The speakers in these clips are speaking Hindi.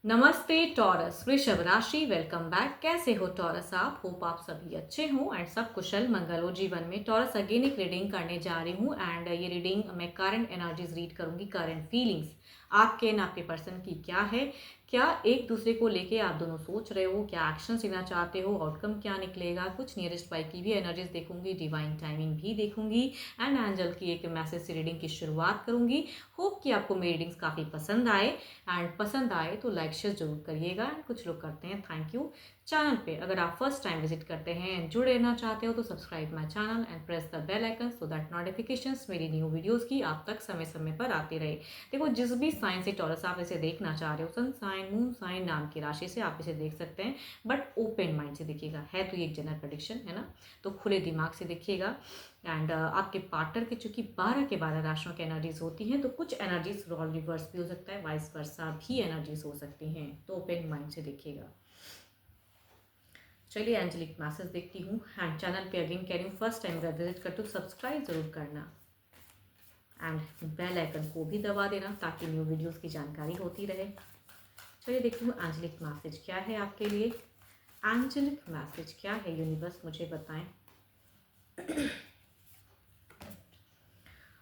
नमस्ते टॉरस वृषभ राशि, वेलकम बैक। कैसे हो टॉरस आप? होप आप सभी अच्छे हो एंड सब कुशल मंगल हो जीवन में। टॉरस अगेन एक रीडिंग करने जा रही हूँ एंड ये रीडिंग मैं करंट एनर्जीज रीड करूंगी, करंट फीलिंग्स आपके एंड आपके पर्सन की क्या है, क्या एक दूसरे को लेके आप दोनों सोच रहे हो, क्या एक्शन लेना चाहते हो, आउटकम क्या निकलेगा। कुछ नियरेस्ट बाई की भी एनर्जीज देखूंगी, डिवाइन टाइमिंग भी देखूंगी एंड एंजल की एक मैसेज से रीडिंग की शुरुआत करूंगी। होप कि आपको मेरी रीडिंग्स काफ़ी पसंद आए एंड पसंद आए तो लाइक शेयर जरूर करिएगा। कुछ लोग करते हैं, थैंक यू। चैनल पे अगर आप फर्स्ट टाइम विजिट करते हैं एंड जुड़े रहना चाहते हो तो subscribe my channel and press the bell icon so that notifications मेरी न्यू वीडियोस की आप तक समय समय पर आती रहे। देखो, जिस भी साइन से टॉरस आप इसे देखना चाह रहे हो, सन साइन, मून साइन नाम की राशि से आप इसे देख सकते हैं, बट ओपन माइंड से देखिएगा। है तो ये एक जनरल प्रेडिक्शन है ना, तो खुले दिमाग से देखिएगा। एंड आपके पार्टनर के चूंकि 12 के 12 राशियों की एनर्जीज होती हैं, तो कुछ एनर्जीज रोल रिवर्स भी हो सकता है, वाइस वर्सा भी एनर्जीज हो सकती हैं, तो ओपन माइंड से देखिएगा। चलिए एंजेलिक मैसेज देखती हूँ एंड चैनल पे अगेन कह रही हूँ, फर्स्ट टाइम अगर विजिट करते हो सब्सक्राइब जरूर करना एंड बेल आइकन को भी दबा देना ताकि न्यू वीडियोस की जानकारी होती रहे। चलिए देखती हूँ एंजेलिक मैसेज क्या है आपके लिए। एंजेलिक मैसेज क्या है यूनिवर्स, मुझे बताएं।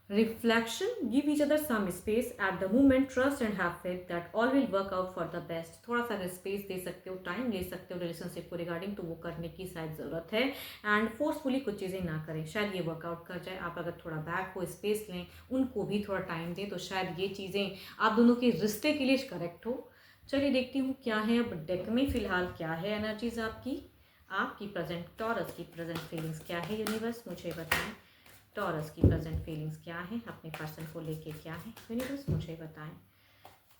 Reflection, give each other some space at the moment, trust and have faith that all will work out for the best। थोड़ा सा अगर स्पेस दे सकते हो, टाइम ले सकते हो रिलेशनशिप को रिगार्डिंग, तो वो करने की शायद ज़रूरत है एंड फोर्सफुली कुछ चीज़ें ना करें, शायद ये वर्कआउट कर जाए। आप अगर थोड़ा बैक हो, स्पेस लें, उनको भी थोड़ा टाइम दें, तो शायद ये चीज़ें आप दोनों के रिश्ते के लिए करेक्ट हो। चलिए देखती हूँ क्या है अब डेक में फ़िलहाल क्या है एनर्जीज आपकी प्रेजेंट टॉरस की प्रेजेंट फीलिंग्स क्या है यूनिवर्स, मुझे बताएं। टॉरस की प्रेजेंट फीलिंग्स क्या है, अपने पर्सन को लेके क्या है यूनिवर्स, मुझे बताएं।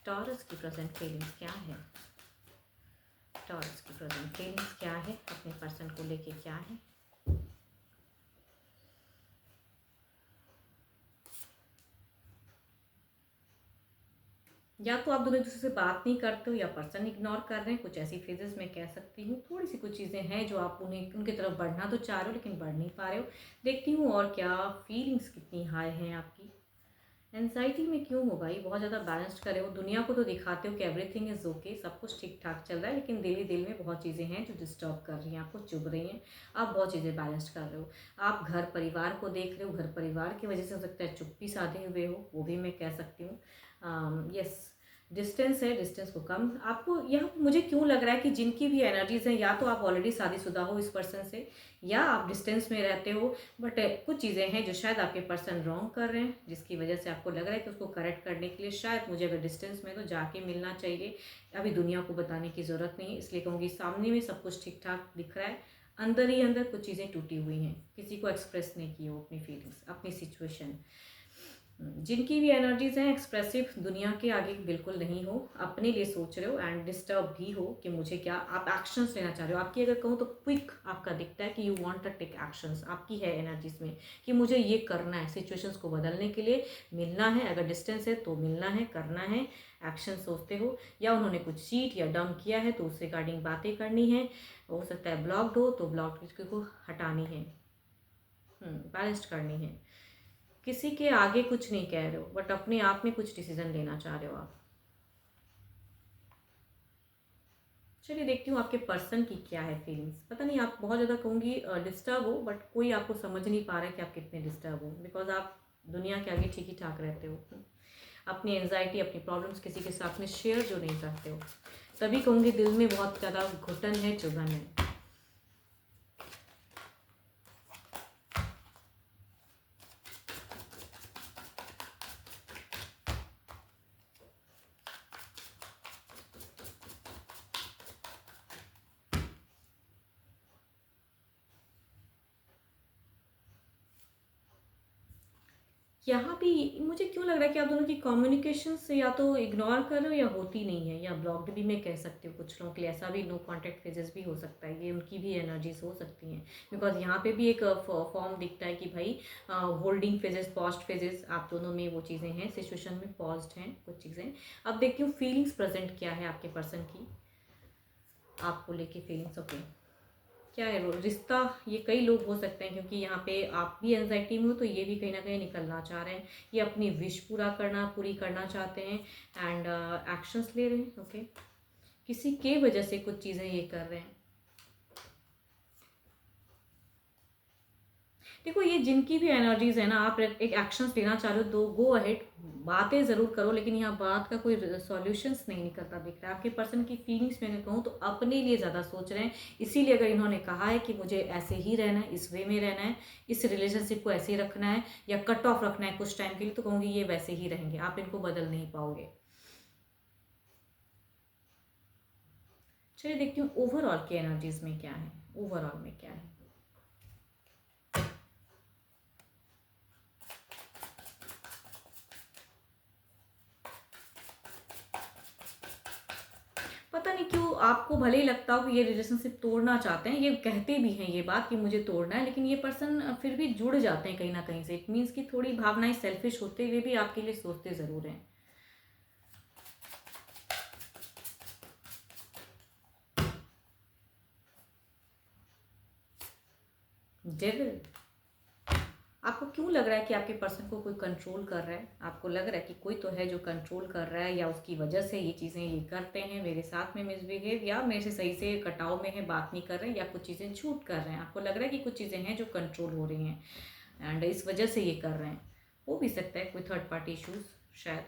टॉरस की प्रेजेंट फीलिंग्स क्या है, टॉरस की प्रेजेंट फीलिंग्स क्या है, अपने पर्सन को लेके क्या है। या तो आप दोनों एक दूसरे से बात नहीं करते हो या पर्सन इग्नोर कर रहे हैं, कुछ ऐसी फेजेस मैं कह सकती हूँ। थोड़ी सी कुछ चीज़ें हैं जो आप उन्हें उनकी तरफ बढ़ना तो चाह रहे हो लेकिन बढ़ नहीं पा रहे हो। देखती हूँ और क्या फीलिंग्स कितनी हाई हैं आपकी। एनजाइटी में क्यों हो भाई, बहुत ज़्यादा बैलेंस्ड करे हो, दुनिया को तो दिखाते हो कि एवरीथिंग इज़ ओके, सब कुछ ठीक ठाक चल रहा है, लेकिन दिल ही दिल में बहुत चीज़ें हैं जो डिस्टर्ब कर रही हैं, आपको चुभ रही हैं। आप बहुत चीज़ें बैलेंस्ड कर रहे हो। आप घर परिवार को देख रहे हो, घर परिवार की वजह से हो सकता है चुप्पी साधे हुए हो, वो भी मैं कह सकती हूँ। यस, डिस्टेंस है, डिस्टेंस को कम आपको यहाँ मुझे क्यों लग रहा है कि जिनकी भी एनर्जीज हैं, या तो आप ऑलरेडी शादीशुदा हो इस पर्सन से, या आप डिस्टेंस में रहते हो, बट कुछ चीज़ें हैं जो शायद आपके पर्सन रॉन्ग कर रहे हैं, जिसकी वजह से आपको लग रहा है कि उसको करेक्ट करने के लिए शायद मुझे अगर डिस्टेंस में तो जाके मिलना चाहिए। अभी दुनिया को बताने की ज़रूरत नहीं है, इसलिए कहूँगी सामने में सब कुछ ठीक ठाक दिख रहा है, अंदर ही अंदर कुछ चीज़ें टूटी हुई हैं, किसी को एक्सप्रेस नहीं की हो अपनी फीलिंग्स, अपनी सिचुएशन। जिनकी भी एनर्जीज हैं एक्सप्रेसिव, दुनिया के आगे बिल्कुल नहीं हो, अपने लिए सोच रहे हो एंड डिस्टर्ब भी हो कि मुझे क्या, आप एक्शंस लेना चाह रहे हो। आपकी अगर कहूँ तो क्विक आपका दिखता है कि you want to take actions, आपकी है एनर्जीज में कि मुझे ये करना है, सिचुएशंस को बदलने के लिए मिलना है, अगर डिस्टेंस है तो मिलना है, करना है, एक्शन सोचते हो। या उन्होंने कुछ चीट या डम किया है तो उस रिगार्डिंग बातें करनी है, हो सकता है ब्लॉक्ड हो तो ब्लॉक्ड को हटानी है, बैलेंस्ड करनी है। किसी के आगे कुछ नहीं कह रहे हो बट अपने आप में कुछ डिसीजन लेना चाह रहे हो आप। चलिए देखती हूँ आपके पर्सन की क्या है फीलिंग्स। पता नहीं, आप बहुत ज़्यादा कहूँगी डिस्टर्ब हो, बट कोई आपको समझ नहीं पा रहा है कि आप कितने डिस्टर्ब हो, बिकॉज आप दुनिया के आगे ठीक ही ठाक रहते हो। अपनी एंजाइटी, अपनी प्रॉब्लम्स किसी के साथ में शेयर जो नहीं करते हो, तभी कहूँगी दिल में बहुत ज़्यादा घुटन है, चुभन है। यहाँ भी मुझे क्यों लग रहा है कि आप दोनों की कम्युनिकेशन से या तो इग्नोर कर रहे हो या होती नहीं है, या ब्लॉक्ड भी मैं कह सकती हूँ। कुछ लोगों के लिए ऐसा भी नो कांटेक्ट फेजेस भी हो सकता है, ये उनकी भी एनर्जीज हो सकती हैं। बिकॉज यहाँ पे भी एक फॉर्म दिखता है कि भाई होल्डिंग फेजेस, पॉज्ड फेजेस, आप दोनों में वो चीज़ें हैं, सिचुएशन में पॉज्ड हैं कुछ चीज़ें। अब देखती हूँ फीलिंग्स प्रेजेंट क्या है आपके पर्सन की, आपको लेके फीलिंग्स। ओके, क्या है रिश्ता, ये कई लोग हो सकते हैं क्योंकि यहाँ पे आप भी एंजाइटी में हो, तो ये भी कहीं ना कहीं निकलना चाह रहे हैं, ये अपनी विश पूरी करना चाहते हैं एंड एक्शंस ले रहे हैं। ओके, किसी के वजह से कुछ चीज़ें ये कर रहे हैं। देखो ये जिनकी भी एनर्जीज है ना, आप एक एक्शंस लेना चाह रहे हो तो गो अहेड, बातें ज़रूर करो, लेकिन यहाँ बात का कोई सॉल्यूशंस नहीं निकलता दिख रहा है। आपके पर्सन की फीलिंग्स में अगर कहूँ तो अपने लिए ज़्यादा सोच रहे हैं। इसीलिए अगर इन्होंने कहा है कि मुझे ऐसे ही रहना है, इस वे में रहना है, इस रिलेशनशिप को ऐसे ही रखना है या कट ऑफ रखना है कुछ टाइम के लिए, तो कहूँगी ये वैसे ही रहेंगे, आप इनको बदल नहीं पाओगे। चलिए देखती हूँ ओवरऑल की एनर्जीज में क्या है, ओवरऑल में क्या है। पता नहीं क्यों आपको भले ही लगता हो कि ये रिलेशनशिप तोड़ना चाहते हैं, ये कहते भी हैं ये बात कि मुझे तोड़ना है, लेकिन ये पर्सन फिर भी जुड़ जाते हैं कहीं ना कहीं से। इट मीन्स कि थोड़ी भावनाएं सेल्फिश होते हुए भी आपके लिए सोचते ज़रूर हैं। डेविल, आपको क्यों लग रहा है कि आपके पर्सन को कोई कंट्रोल कर रहा है? आपको लग रहा है कि कोई तो है जो कंट्रोल कर रहा है, या उसकी वजह से ये चीज़ें ये करते हैं मेरे साथ में मिसबिहेव, या मेरे से सही से कटाव में है, बात नहीं कर रहे हैं, या कुछ चीज़ें छूट कर रहे हैं। आपको लग रहा है कि कुछ चीज़ें हैं जो कंट्रोल हो रही हैं एंड इस वजह से ये कर रहे हैं। हो भी सकता है कोई थर्ड पार्टी इशूज़ शायद,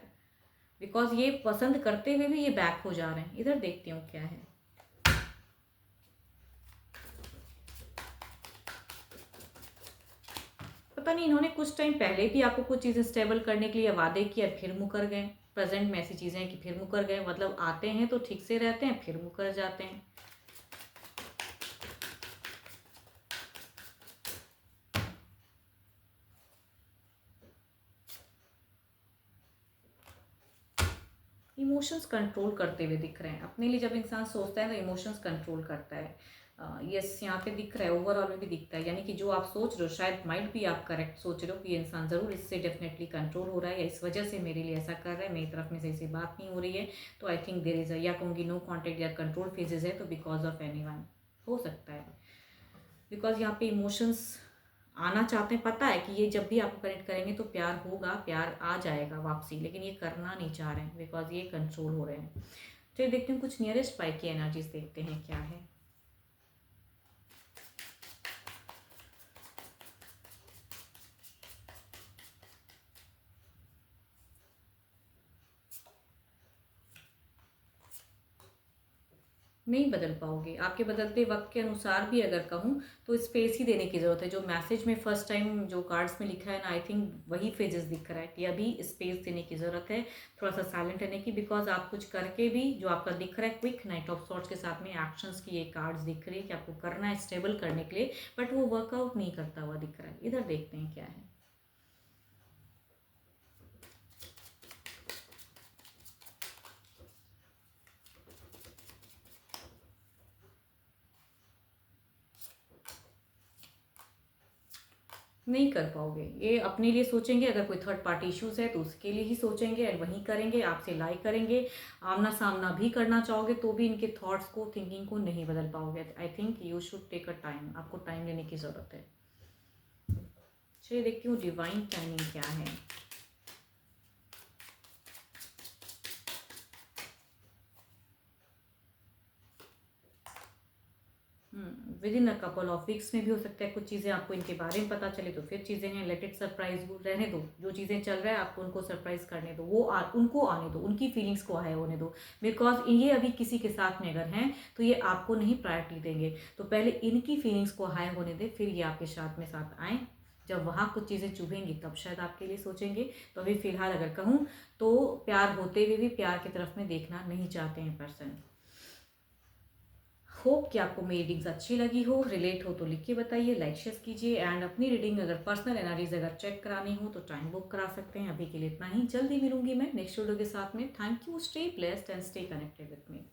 बिकॉज ये पसंद करते हुए भी ये बैक हो जा रहे हैं। इधर देखती हूँ क्या है। पता नहीं इन्होंने कुछ टाइम पहले भी आपको कुछ चीज़ें स्टेबल करने के लिए वादे किए, फिर मुकर गए। प्रेजेंट में ऐसी चीज़ें हैं कि फिर मुकर गए, मतलब आते हैं तो ठीक से रहते हैं, फिर मुकर जाते हैं। इमोशंस कंट्रोल करते हुए दिख रहे हैं अपने लिए। जब इंसान सोचता है तो इमोशंस कंट्रोल करता है। यस, यहाँ पे दिख रहा है, ओवरऑल में भी दिखता है, यानी कि जो आप सोच रहे हो शायद माइट भी आप करेक्ट सोच रहे हो कि ये इंसान ज़रूर इससे डेफिनेटली कंट्रोल हो रहा है, या इस वजह से मेरे लिए ऐसा कर रहा है, मेरी तरफ में सही से बात नहीं हो रही है। तो आई थिंक देर इज़ या कहूँगी नो कॉन्टेक्ट या कंट्रोल फेजेस है, तो बिकॉज ऑफ एनी वन हो सकता है। बिकॉज यहाँ पे इमोशंस आना चाहते हैं, पता है कि ये जब भी आपको कनेक्ट करेंगे तो प्यार होगा, प्यार आ जाएगा वापसी, लेकिन ये करना नहीं चाह रहे हैं बिकॉज ये कंट्रोल हो रहे हैं। तो ये देखते हैं कुछ नियरेस्ट बाई की एनर्जीज देखते हैं क्या है। नहीं बदल पाओगे। आपके बदलते वक्त के अनुसार भी अगर कहूँ तो स्पेस ही देने की ज़रूरत है। जो मैसेज में फर्स्ट टाइम जो कार्ड्स में लिखा है ना, आई थिंक वही फेजेस दिख रहा है कि अभी स्पेस देने की ज़रूरत है, थोड़ा सा साइलेंट रहने की। बिकॉज आप कुछ करके भी जो आपका दिख रहा है क्विक नाइट ऑफ सॉर्ट्स के साथ में एक्शंस की ये कार्ड्स दिख रही है कि आपको करना है स्टेबल करने के लिए, बट वो वर्कआउट नहीं करता हुआ दिख रहा है। इधर देखते हैं क्या है। नहीं कर पाओगे। ये अपने लिए सोचेंगे, अगर कोई थर्ड पार्टी इश्यूज है तो उसके लिए ही सोचेंगे और वही करेंगे, आपसे लाई करेंगे। आमना सामना भी करना चाहोगे तो भी इनके थॉट्स को, थिंकिंग को नहीं बदल पाओगे। I think you should take a time, आपको टाइम लेने की ज़रूरत है। चलिए देखती हूँ डिवाइन टाइमिंग क्या है। With in a couple of weeks में भी हो सकता है कुछ चीज़ें आपको इनके बारे में पता चले, तो फिर चीज़ें हैं। लेट इट सरप्राइज यू, रहने दो जो चीज़ें चल रहा है, आपको उनको सरप्राइज करने दो, वो उनको आने दो, उनकी फीलिंग्स को हाई होने दो। बिकॉज ये अभी किसी के साथ में अगर हैं तो ये आपको नहीं प्रायोरिटी देंगे, तो पहले इनकी फीलिंग्स को हाई होने दें, फिर ये आपके साथ आएँ। जब वहाँ कुछ चीज़ें चुभेंगी तब शायद आपके लिए सोचेंगे। तो अभी फ़िलहाल अगर कहूँ तो प्यार होते हुए भी प्यार की तरफ में देखना नहीं चाहते हैं पर्सन। होप कि आपको मेरी रीडिंग्स अच्छी लगी हो, रिलेट हो तो लिख के बताइए, लाइक शेयर कीजिए। एंड अपनी रीडिंग अगर पर्सनल एनालिज अगर चेक करानी हो तो टाइम बुक करा सकते हैं। अभी के लिए इतना ही, जल्दी मिलूंगी मैं नेक्स्ट वीडियो के साथ में। Thank you, stay blessed and stay connected with me.